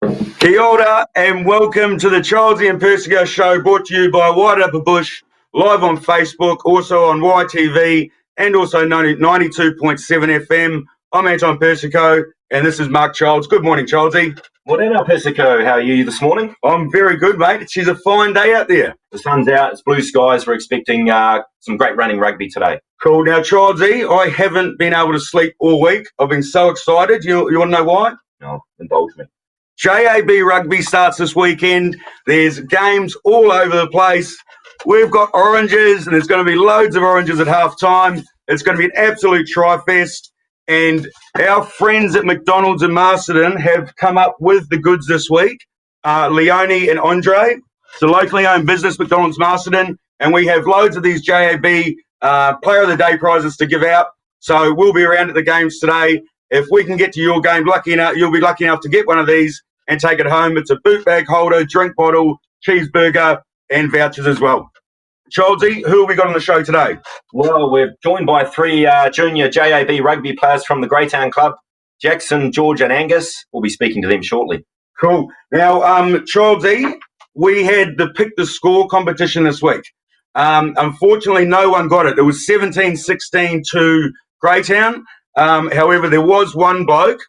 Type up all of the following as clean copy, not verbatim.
Kia ora and welcome to the Childsy and Persico show, brought to you by Wide Upper Bush, live on Facebook, also on YTV and also 92.7 FM. I'm Anton Persico and this is Mark Childs. Good morning, Childsy. Morena, Persico. How are you this morning? I'm very good, mate. It's a fine day out there. The sun's out, it's blue skies. We're expecting some great running rugby today. Cool. Now, Childsy, I haven't been able to sleep all week. I've been so excited. You want to know why? No, indulge me. JAB rugby starts this weekend. There's games all over the place. We've got oranges, and there's going to be loads of oranges at halftime. It's going to be an absolute tri-fest. And our friends at McDonald's in Masterton have come up with the goods this week. Leonie and Andre. It's a locally owned business, McDonald's Masterton, and we have loads of these JAB Player of the Day prizes to give out. So we'll be around at the games today. If we can get to your game, you'll be lucky enough to get one of these and take it home. It's a boot bag holder, drink bottle, cheeseburger, and vouchers as well. Childsy, who have we got on the show today? Well, we're joined by three junior JAB rugby players from the Greytown Club, Jackson, George and Angus. We'll be speaking to them shortly. Cool. Now, Childsy, we had the Pick the Score competition this week. Unfortunately, no one got it. It was 17-16 to Greytown. However, there was one bloke,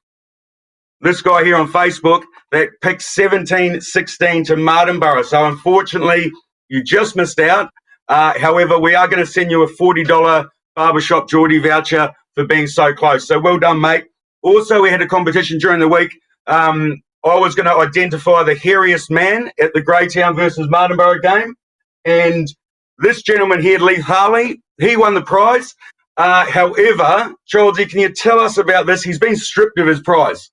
this guy here on Facebook, that picked 17-16 to Martinborough. So unfortunately, you just missed out. However, we are going to send you a $40 Barbershop Geordie voucher for being so close. So well done, mate. Also, we had a competition during the week. I was going to identify the hairiest man at the Greytown versus Martinborough game. And this gentleman here, Leith Harley, he won the prize. However, Childsy, can you tell us about this? He's been stripped of his prize.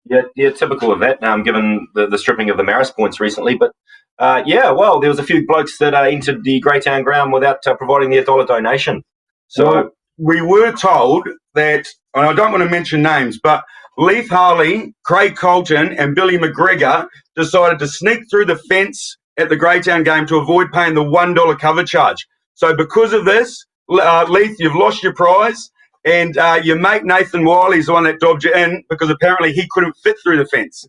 Yeah, typical of that, given the stripping of the Marist points recently. But, there was a few blokes that entered the Greytown ground without providing their dollar donation. So we were told that, and I don't want to mention names, but Leith Harley, Craig Colton and Billy McGregor decided to sneak through the fence at the Greytown game to avoid paying the $1 cover charge. So because of this, Leith, you've lost your prize, and your mate Nathan Wiley's the one that dobbed you in because apparently he couldn't fit through the fence.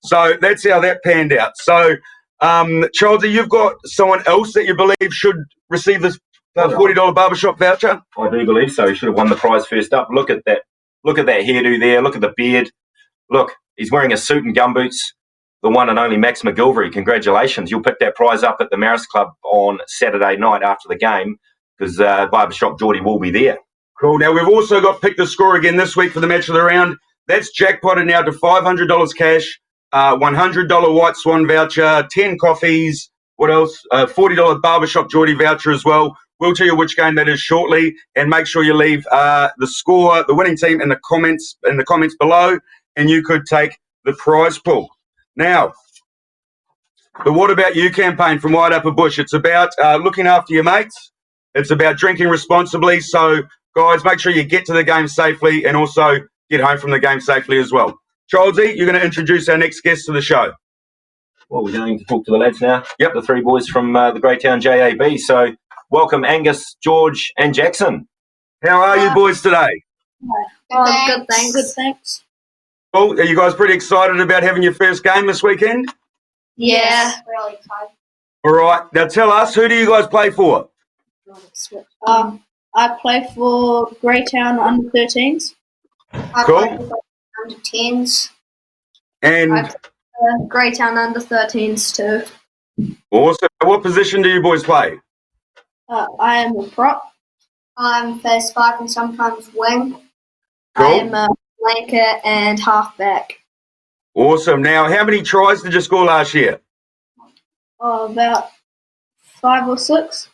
So that's how that panned out. So, Childsy, you've got someone else that you believe should receive this $40 barbershop voucher? I do believe so. He should have won the prize first up. Look at that. Look at that hairdo there. Look at the beard. Look, he's wearing a suit and gumboots. The one and only Max McGilvery. Congratulations. You'll pick that prize up at the Marist Club on Saturday night after the game, because Barbershop Geordie will be there. Cool. Now, we've also got Pick the Score again this week for the match of the round. That's jackpotted now to $500 cash, $100 White Swan voucher, 10 coffees. What else? $40 Barbershop Geordie voucher as well. We'll tell you which game that is shortly, and make sure you leave the score, the winning team, in the comments below, and you could take the prize pool. Now, the What About You campaign from Wide Upper Bush. It's about looking after your mates. It's about drinking responsibly. So, guys, make sure you get to the game safely and also get home from the game safely as well. Childsy, you're going to introduce our next guest to the show. Well, we're going to talk to the lads now. Yep. The three boys from the Greytown JAB. So, welcome Angus, George and Jackson. How are you boys today? Good, thanks. Cool. Are you guys pretty excited about having your first game this weekend? Yeah. Really excited. All right. Now, tell us, who do you guys play for? I play for Greytown under 13s. I play for under 10s. And I play for Greytown under 13s too. Awesome. What position do you boys play? I am a prop. I'm first 5 and sometimes wing. Cool. I am a flanker and halfback. Awesome. Now, how many tries did you score last year? About 5 or 6.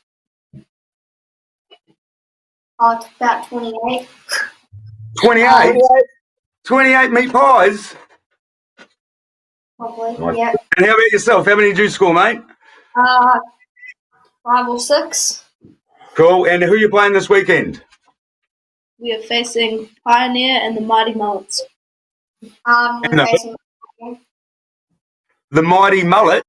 About 28. 28? 28 meat pies? Probably, yeah. And how about yourself? How many did you score, mate? 5 or 6. Cool. And who are you playing this weekend? We are facing Pioneer and the Mighty Mullets. We're facing the Mighty Mullet?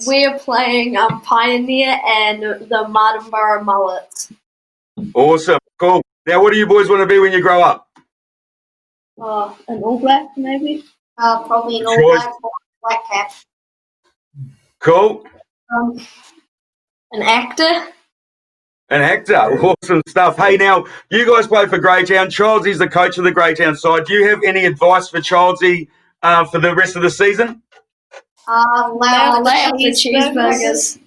We are playing Pioneer and the Martinborough Mullets. Awesome. Cool. Now, what do you boys want to be when you grow up? An All Black, maybe? Probably an All Choice. Black or Black Cap. Cool. An actor. An actor. Awesome stuff. Hey, now, you guys play for Greytown. Childsy's the coach of the Greytown side. Do you have any advice for Childsy for the rest of the season? Lay off the cheeseburgers.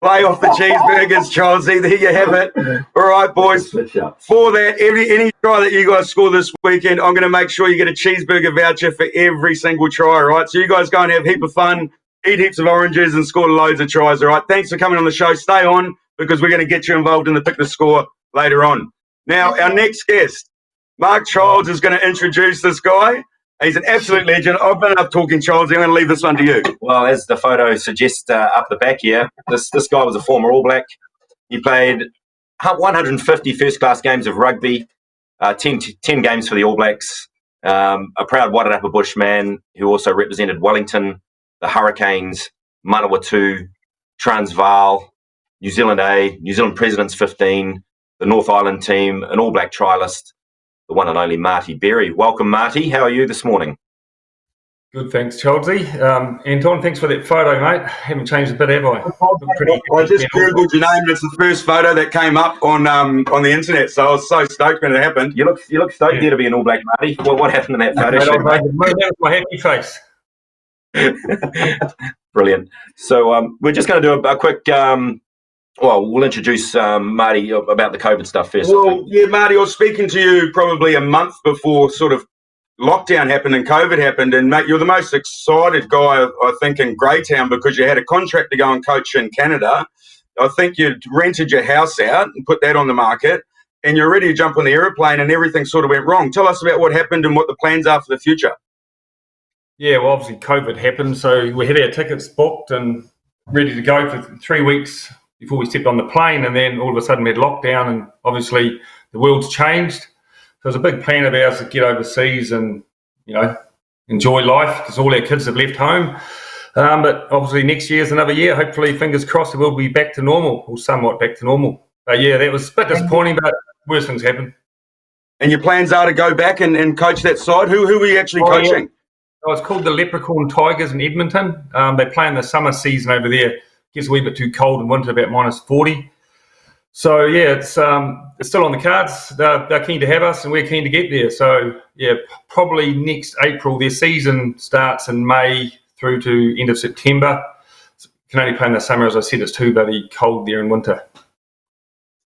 Play off the cheeseburgers, Childsy. There you have it. All right, boys. For that, any try that you guys score this weekend, I'm going to make sure you get a cheeseburger voucher for every single try, all right? So you guys go and have a heap of fun, eat heaps of oranges, and score loads of tries, all right? Thanks for coming on the show. Stay on, because we're going to get you involved in the Pick the Score later on. Now, our next guest, Mark Childs, is going to introduce this guy. He's an absolute legend. I've been up talking, Childs. I'm going to leave this one to you. Well, as the photo suggests up the back here, this guy was a former All Black. He played 150 first-class games of rugby, 10 games for the All Blacks, a proud Wairarapa bushman who also represented Wellington, the Hurricanes, Manawatu, Transvaal, New Zealand A, New Zealand Presidents 15, the North Island team, an All Black trialist, the one and only Marty Berry. Welcome, Marty. How are you this morning? Good, thanks, Childsy. Anton, thanks for that photo, mate. Haven't changed a bit, have I? I just Googled your name. It's the first photo that came up on the internet, so I was so stoked when it happened. You look stoked there to be an All Black, Marty. What happened in that photo shoot? That was my happy face. Brilliant. So we're just going to do a quick... we'll introduce Marty about the COVID stuff first. Well, yeah, Marty, I was speaking to you probably a month before sort of lockdown happened and COVID happened, and mate, you're the most excited guy, I think, in Greytown because you had a contract to go and coach in Canada. I think you'd rented your house out and put that on the market, and you're ready to jump on the aeroplane, and everything sort of went wrong. Tell us about what happened and what the plans are for the future. Yeah, well, obviously COVID happened, so we had our tickets booked and ready to go for 3 weeks before we stepped on the plane, and then all of a sudden we had lockdown, and obviously the world's changed. So it was a big plan of ours to get overseas and, enjoy life because all our kids have left home. But obviously next year's another year. Hopefully, fingers crossed, we'll be back to normal or somewhat back to normal. But yeah, that was a bit disappointing, but worse things happen. And your plans are to go back and coach that side? Who were you actually coaching? Yeah. Oh, it's called the Leprechaun Tigers in Edmonton. They play in the summer season over there. It gets a wee bit too cold in winter, about minus 40. So, yeah, it's still on the cards. They're keen to have us, and we're keen to get there. So, yeah, probably next April. Their season starts in May through to end of September. Can only play in the summer. As I said, it's too bloody cold there in winter.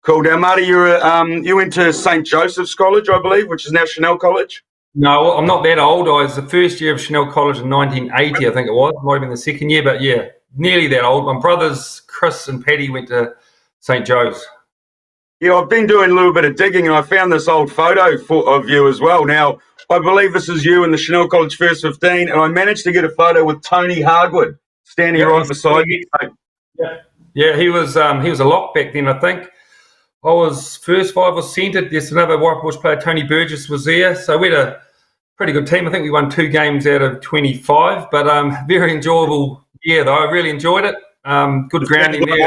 Cool. Now, Marty, you went to St. Joseph's College, I believe, which is now Chanel College? No, I'm not that old. I was the first year of Chanel College in 1980, I think it was. Might have been the second year, but, yeah, nearly that old. My brothers, Chris and Paddy, went to St. Joe's. Yeah, I've been doing a little bit of digging and I found this old photo of you as well. Now, I believe this is you in the Chanel College First 15, and I managed to get a photo with Tony Hardwood standing right beside you. Yeah, he was a lock back then, I think. I was first five was centred. There's another Wairarapa Bush player, Tony Burgess, was there. So we had a pretty good team. I think we won 2 games out of 25, but very enjoyable year, though. I really enjoyed it. Good grounding there.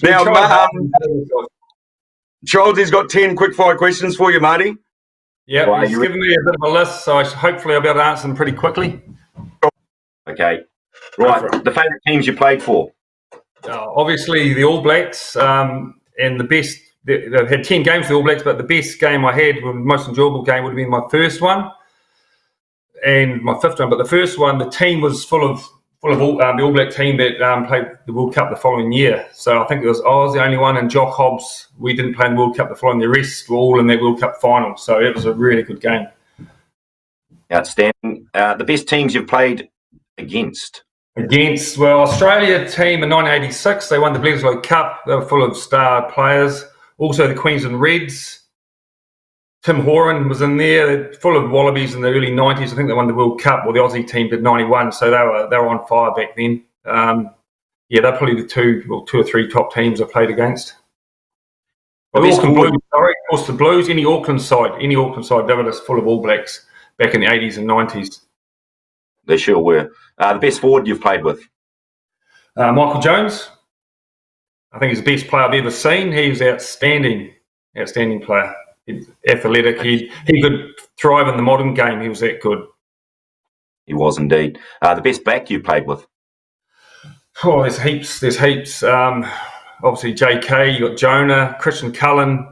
Now, Childsy's got 10 quick-fire questions for you, Marty. Yeah, well, he's given me a bit of a list, so hopefully I'll be able to answer them pretty quickly. Okay. Right, the favourite teams you played for? Obviously, the All Blacks, and the best. They've had 10 games for the All Blacks, but the best game I had, the most enjoyable game, would have been my first one and my fifth one. But the first one, the team was full of all, the All Black team that played the World Cup the following year. So I think I was the only one, and Jock Hobbs, we didn't play in the World Cup the following. The rest were all in that World Cup final. So it was a really good game. Outstanding. The best teams you've played against? Well, Australia team in 1986, they won the Bledisloe Cup. They were full of star players. Also the Queensland Reds. Tim Horan was in there. They're full of Wallabies in the early 90s. I think they won the World Cup. Well, the Aussie team did 91, so they were on fire back then. They're probably the two or three top teams I played against. Well, Auckland Blues, sorry. Of course, the Blues, any Auckland side, they were just full of All Blacks back in the 80s and 90s. They sure were. The best forward you've played with? Michael Jones. I think he's the best player I've ever seen. He was outstanding player. He's athletic. He could thrive in the modern game. He was that good. He was indeed. The best back you played with? Oh, there's heaps. Obviously, JK, you got Jonah, Christian Cullen.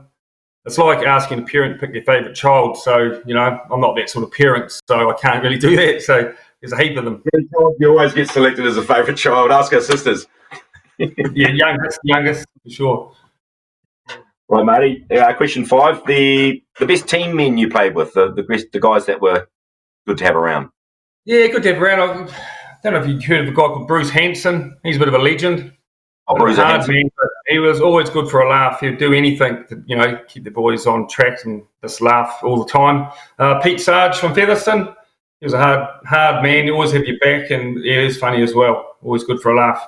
It's like asking a parent to pick their favourite child. So, I'm not that sort of parent, so I can't really do that. So there's a heap of them. You always get selected as a favourite child. Ask our sisters. Yeah, youngest, for sure. Right, Marty. Question 5. The best team men you played with, the guys that were good to have around. Yeah, good to have around. I don't know if you've heard of a guy called Bruce Hanson. He's a bit of a legend. Oh, Bruce Hanson. Man, but he was always good for a laugh. He'd do anything to, keep the boys on track and just laugh all the time. Pete Sarge from Featherston. He was a hard man. He always have your back, and he is funny as well. Always good for a laugh.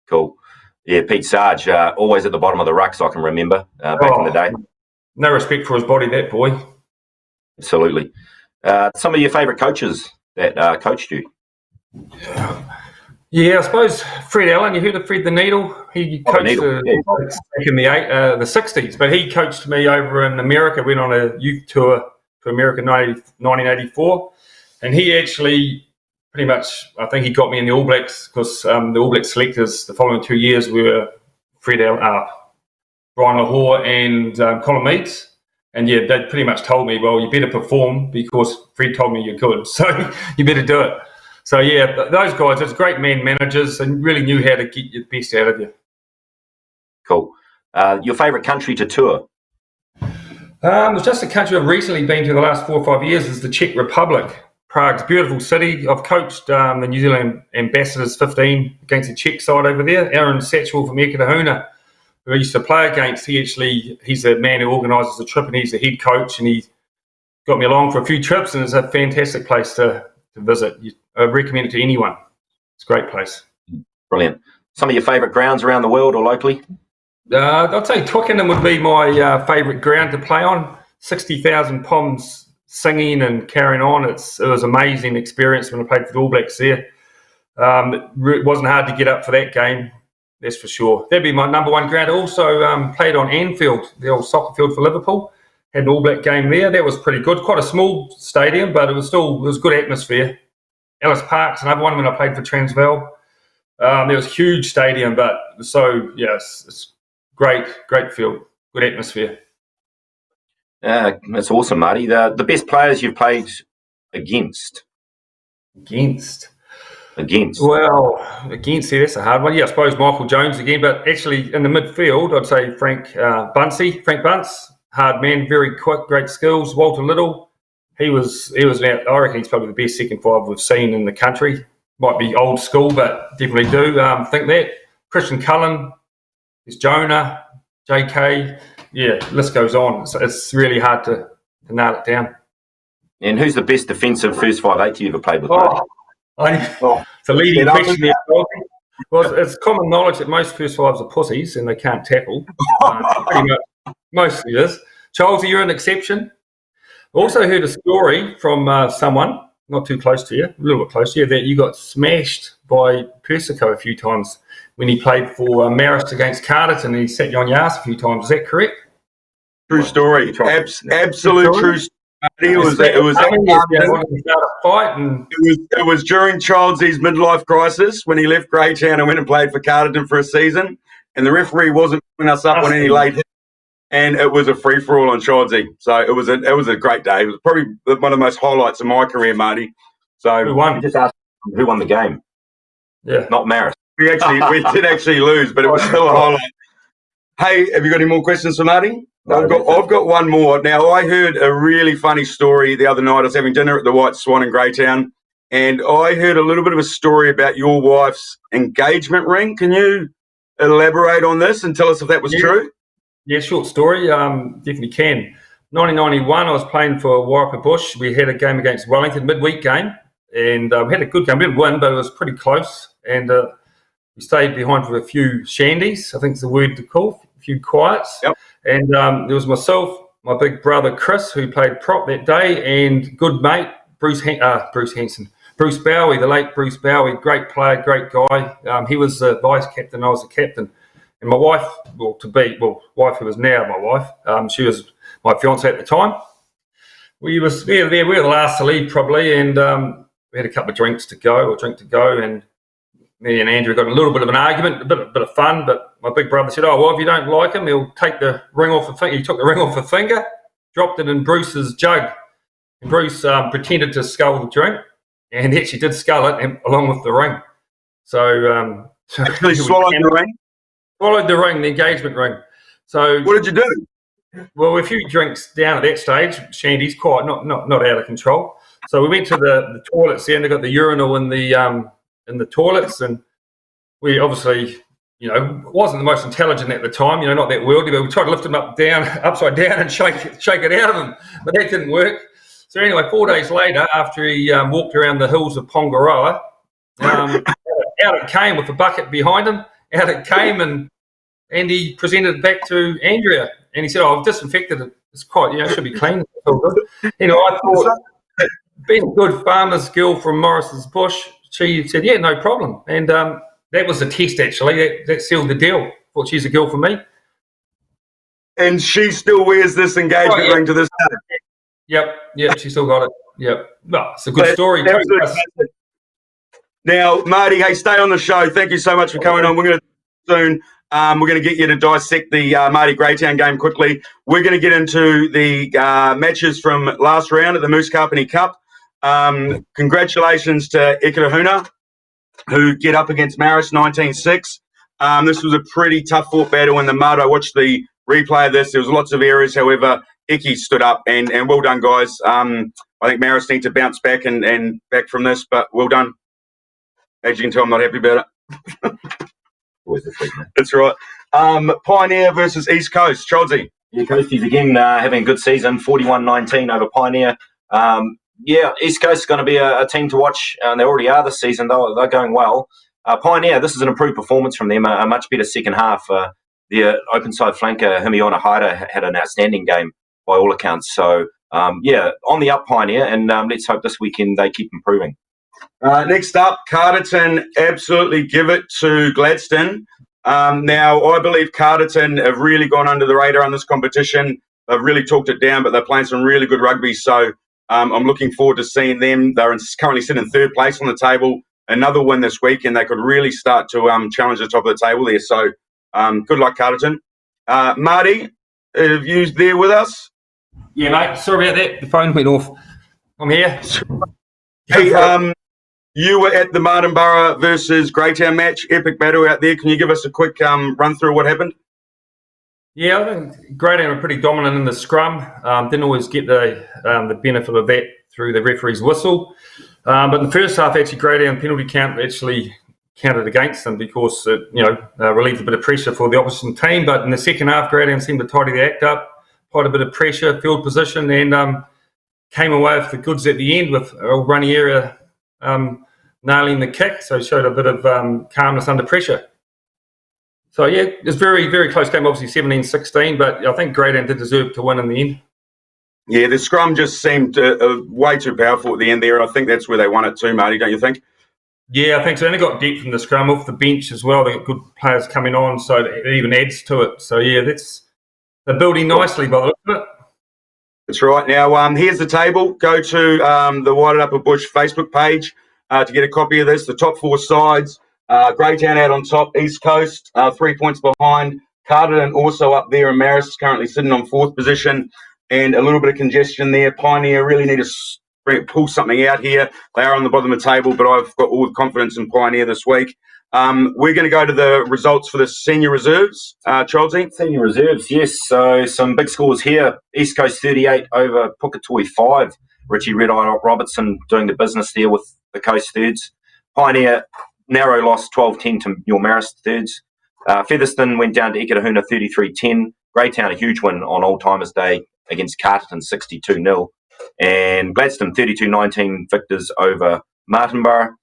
Cool. Yeah, Pete Sarge, always at the bottom of the rucks, I can remember, back in the day. No respect for his body, that boy. Absolutely. Some of your favourite coaches that coached you? Yeah, I suppose Fred Allen. You heard of Fred the Needle? He coached back in the 60s, but he coached me over in America. Went on a youth tour to America in 1984, and he actually pretty much, I think he got me in the All Blacks because the All Black selectors the following 2 years were Fred Allen, Brian Lahore and Colin Meads. And yeah, they pretty much told me, well, you better perform because Fred told me you could, so you better do it. So yeah, those guys, it's great managers and really knew how to get the best out of you. Cool. Your favourite country to tour? It's just a country I've recently been to the last 4 or 5 years is the Czech Republic. Prague's a beautiful city. I've coached the New Zealand ambassadors 15 against the Czech side over there. Aaron Satchell from Ekatahuna, who I used to play against, he's the man who organises the trip and he's the head coach, and he got me along for a few trips, and it's a fantastic place to visit. I recommend it to anyone. It's a great place. Brilliant. Some of your favourite grounds around the world or locally? I'd say Twickenham would be my favourite ground to play on. 60,000 Poms singing and carrying on. It was an amazing experience when I played for the All Blacks there. It wasn't hard to get up for that game, that's for sure. That'd be my number one ground. Also played on Anfield, the old soccer field for Liverpool. Had an All Black game there. That was pretty good. Quite a small stadium, but it was good atmosphere. Ellis Park's another one when I played for Transvaal. There was a huge stadium, but yes, it's great field, good atmosphere. That's awesome, Marty. The best players you've played against? Well, against, that's a hard one. Yeah, I suppose Michael Jones again, but actually in the midfield, I'd say Frank Bunce, hard man, very quick, great skills. Walter Little, he was I reckon he's probably the best second five we've seen in the country. Might be old school, but definitely do think that. Christian Cullen, there's Jonah, JK, yeah, list goes on. It's really hard to nail it down. And who's the best defensive first 5'8" you ever played with? It's a leading question there. Well, it's common knowledge that most first fives are pussies and they can't tackle. Pretty much, mostly is. Childsy, you're an exception. Also heard a story from someone not too close to you, a little bit close to you, that you got smashed by Persico a few times when he played for Martys against Carterton, and he sat you on your ass a few times. Is that correct? True story. Absolute true story. It was during Childsy's midlife crisis when he left Greytown and went and played for Carterton for a season, and the referee wasn't putting us up on any late hits, and it was a free for all on Childsy. So it was a great day. It was probably one of the most highlights of my career, Marty. So who won? Just ask who won the game. Yeah, not Marist. We did actually lose, but it was still a highlight. Hey, have you got any more questions for Marty? I've got one more. Now, I heard a really funny story the other night. I was having dinner at the White Swan in Greytown, and I heard a little bit of a story about your wife's engagement ring. Can you elaborate on this and tell us if that was true? Yeah, short story. Definitely can. 1991, I was playing for Warrapa Bush. We had a game against Wellington, midweek game, and we had a good game. We didn't win, but it was pretty close, and we stayed behind for a few shandies, I think is the word to call, a few quiets. Yep. And there was myself, my big brother Chris, who played prop that day, and good mate Bruce Bowie, the late Bruce Bowie, great player, great guy. He was the vice captain, I was the captain. And my wife, wife who is now my wife, she was my fiance at the time. We were there. We were the last to leave probably, and we had a couple of drink to go, and me and Andrew got in a little bit of an argument, a bit of fun. But my big brother said, "Oh well, if you don't like him, he'll take the ring off the finger." He took the ring off the finger, dropped it in Bruce's jug, and Bruce pretended to scull the drink, and he actually did scull it along with the ring. So actually swallowed the ring. Swallowed the ring, the engagement ring. So what did you do? Well, a few drinks down at that stage, Shandy's quite not out of control. So we went to the toilets there, and they got the urinal in the toilets, and we obviously, wasn't the most intelligent at the time, not that worldly, but we tried to lift him upside down and shake it out of him, but that didn't work. So anyway, 4 days later, after he walked around the hills of Pongaroa, out it came with a bucket behind him. Out it came, and he presented it back to Andrea, and he said, "Oh, I've disinfected it. It's quite, should be clean. It's all good." I thought, being a good farmer's girl from Morrison's Bush, she said, "Yeah, no problem." And that was a test, actually. That sealed the deal. Thought she's a girl for me. And she still wears this engagement ring to this day. Yep, she still got it. Yep. Well, it's a good story. Now, Marty, hey, stay on the show. Thank you so much for coming on. We're going to soon. We're going to get you to dissect the Marty Greytown game quickly. We're going to get into the matches from last round at the Moose Carpenny Cup. Congratulations to Ikitahuna, who get up against Marist 19-6. This was a pretty tough-fought battle in the mud. I watched the replay of this. There was lots of errors. However, Icky stood up, and well done, guys. I think Marist need to bounce back and back from this, but well done. As you can tell, I'm not happy about it. Always this week, man. That's right. Pioneer versus East Coast. Childsy. Yeah, Coasties again having a good season, 41-19 over Pioneer. East Coast is going to be a team to watch, and they already are this season. They're going well. Pioneer, this is an improved performance from them, a much better second half. Their open side flanker, Himiona Haida, had an outstanding game by all accounts. So, on the up Pioneer, and let's hope this weekend they keep improving. Next up, Carterton absolutely give it to Gladstone. Now, I believe Carterton have really gone under the radar on this competition. They've really talked it down, but they're playing some really good rugby. So I'm looking forward to seeing them. They're currently sitting in third place on the table. Another win this week, and they could really start to challenge the top of the table there. So good luck, Carterton. Marty, have you there with us? Yeah, mate. Sorry about that. The phone went off. I'm here. Hey, you were at the Martinborough versus Greytown match, epic battle out there. Can you give us a quick run through what happened? Yeah, I think Greytown were pretty dominant in the scrum. Didn't always get the benefit of that through the referee's whistle. But in the first half, actually, Greytown penalty count actually counted against them because it, relieved a bit of pressure for the opposition team. But in the second half, Greytown seemed to tidy the act up, quite a bit of pressure, field position, and came away with the goods at the end with Raniera nailing the kick, so showed a bit of calmness under pressure. So, yeah, it was very, very close game, obviously 17-16, but I think Greytown did deserve to win in the end. Yeah, the scrum just seemed way too powerful at the end there. I think that's where they won it too, Marty, don't you think? Yeah, I think so. And they got deep from the scrum, off the bench as well. They got good players coming on, so it even adds to it. So, yeah, they're building nicely by the look of it. That's right. Now, here's the table. Go to the Whited Upper Bush Facebook page to get a copy of this. The top four sides, Greytown out on top, East Coast, 3 points behind. Carterton also up there, and Marist currently sitting on fourth position, and a little bit of congestion there. Pioneer really need to pull something out here. They are on the bottom of the table, but I've got all the confidence in Pioneer this week. We're going to go to the results for the senior reserves. Childsy? Senior reserves, yes. So some big scores here. East Coast 38 over Puketoi 5. Richie Red Eye Robertson doing the business there with the Coast thirds. Pioneer, narrow loss 12-10 to your Marist thirds. Featherston went down to Ikitahuna 33-10. Greytown, a huge win on Old Timers Day against Carterton 62-0. And Gladstone 32-19 victors over Martinborough.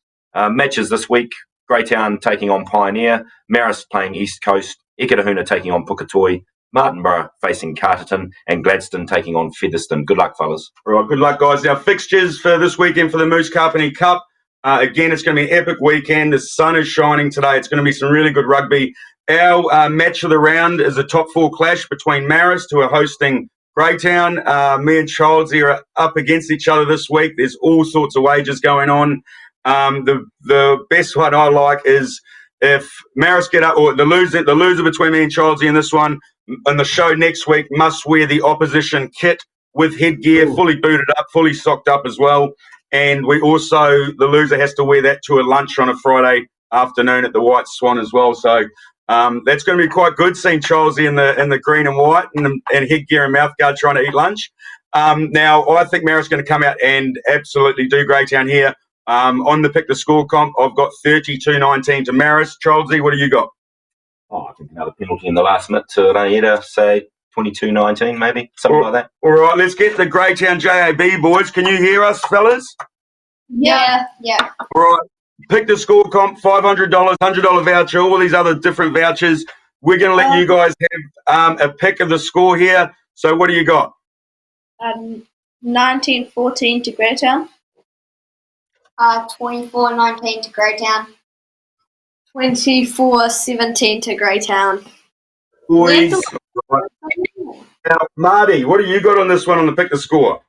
Matches this week. Greytown taking on Pioneer, Marist playing East Coast, Ikitahuna taking on Puketoi, Martinborough facing Carterton, and Gladstone taking on Featherston. Good luck, fellas. All right, good luck, guys. Our fixtures for this weekend for the Moose Carpenny Cup. Again, it's going to be an epic weekend. The sun is shining today. It's going to be some really good rugby. Our match of the round is a top four clash between Marist, who are hosting Greytown. Me and Childsy are up against each other this week. There's all sorts of wagers going on. The best one I like is if Marist get up, or the loser between me and Childsy in this one, on the show next week, must wear the opposition kit with headgear, fully booted up, fully socked up as well. And we also, the loser has to wear that to a lunch on a Friday afternoon at the White Swan as well. So that's going to be quite good, seeing Childsy in the green and white and headgear and mouthguard trying to eat lunch. Now, I think Marist's going to come out and absolutely do Greytown here. On the pick the score comp, I've got 32-19 to Marist. Childsy, what do you got? I think another penalty in the last minute to Raniera, say 22-19 maybe, something like that. All right, let's get the Greytown JAB, boys. Can you hear us, fellas? Yeah. All right, pick the score comp, $500, $100 voucher, all these other different vouchers. We're going to let you guys have a pick of the score here. So what do you got? 19-14 to Greytown. 24-19 to Greytown. 24-17 to Greytown. Boys. Now, Marty, what do you got on this one on the pick the score?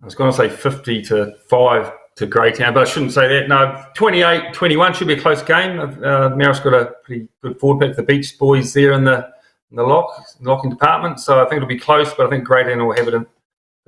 I was going to say 50-5 to Greytown, but I shouldn't say that. No, 28-21 should be a close game. Marist's got a pretty good forward pick. The Beach boys there in the locking department, so I think it'll be close, but I think Greytown will have it in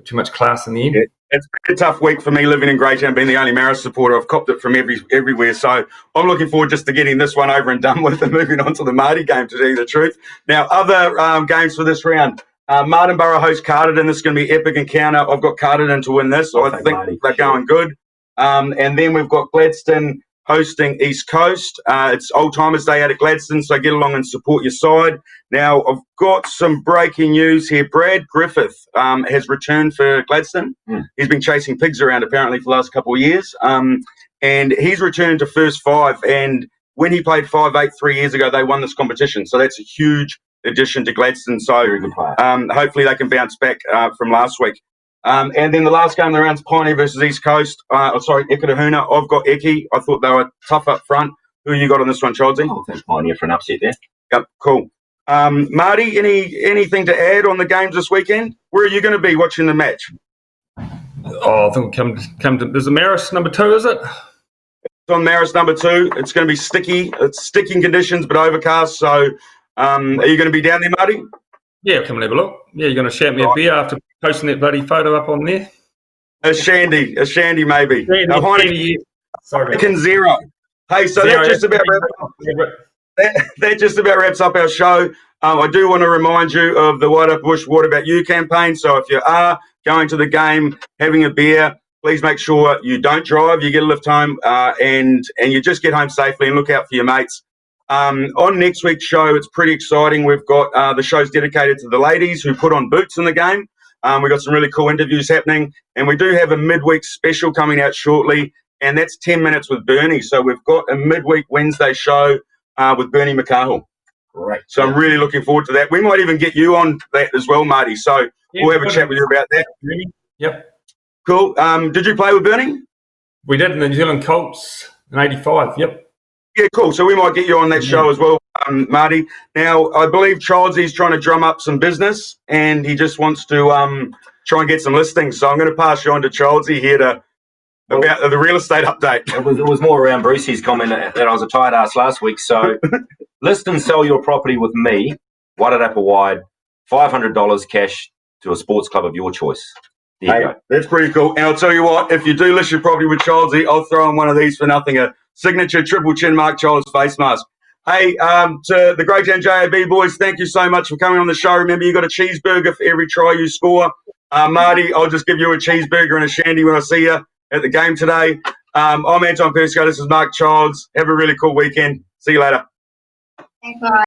too much class in the end. Yeah. It's been a tough week for me living in Greytown, being the only Marist supporter. I've copped it from everywhere. So I'm looking forward just to getting this one over and done with and moving on to the Marty game, to tell you the truth. Now, other games for this round. Martin Borough host Carterton. This is going to be epic encounter. I've got Carterton to win this. So I think Marty, they're going good. And then we've got Gladstone hosting East Coast. It's Old Timers Day out at Gladstone, so get along and support your side. Now, I've got some breaking news here. Brad Griffith has returned for Gladstone. He's been chasing pigs around apparently for the last couple of years. And he's returned to first five. And when he played 5'8" 3 years ago, they won this competition. So that's a huge addition to Gladstone. So hopefully they can bounce back from last week. And then the last game of the round's Pioneer versus East Coast. Ekatahuna. I've got Eki. I thought they were tough up front. Who you got on this one, Childsy? I think Pioneer for an upset there. Yep, cool. Marty, anything to add on the games this weekend? Where are you going to be watching the match? I think we'll come to. There's a Marist number 2, is it? It's on Marist number 2. It's going to be sticky. It's sticking conditions, but overcast. So, are you going to be down there, Marty? Yeah, come and have a look. Yeah, you're going to shout me a beer after posting that bloody photo up on there? A shandy maybe. A Heineken, sorry. Heineken Zero. Hey, so that just about wraps up our show. I do want to remind you of the White Up Bush What About You campaign. So if you are going to the game, having a beer, please make sure you don't drive, you get a lift home, and you just get home safely and look out for your mates. On next week's show, it's pretty exciting. We've got the show's dedicated to the ladies who put on boots in the game. We've got some really cool interviews happening, and we do have a midweek special coming out shortly, and that's 10 minutes with Bernie. So we've got a midweek Wednesday show with Bernie McCahill. Great. So I'm really looking forward to that. We might even get you on that as well, Marty. So we'll have a chat with you about that. Yep. Cool. Did you play with Bernie? We did in the New Zealand Colts in '85. Yep. Yeah, cool. So we might get you on that show as well, Marty. Now, I believe Childsy's trying to drum up some business, and he just wants to try and get some listings. So I'm going to pass you on to Childsy here about the real estate update. It was more around Brucey's comment that I was a tight ass last week. So list and sell your property with me, Wide Up Wide, $500 cash to a sports club of your choice. There you go. That's pretty cool. And I'll tell you what, if you do list your property with Childsy, I'll throw in one of these for nothing, a signature triple chin Mark Childs face mask. Hey, to the Greytown JAB boys, thank you so much for coming on the show. Remember, you got a cheeseburger for every try you score. Marty, I'll just give you a cheeseburger and a shandy when I see you at the game today. I'm Anton Persico. This is Mark Childs. Have a really cool weekend. See you later. Thanks, bye.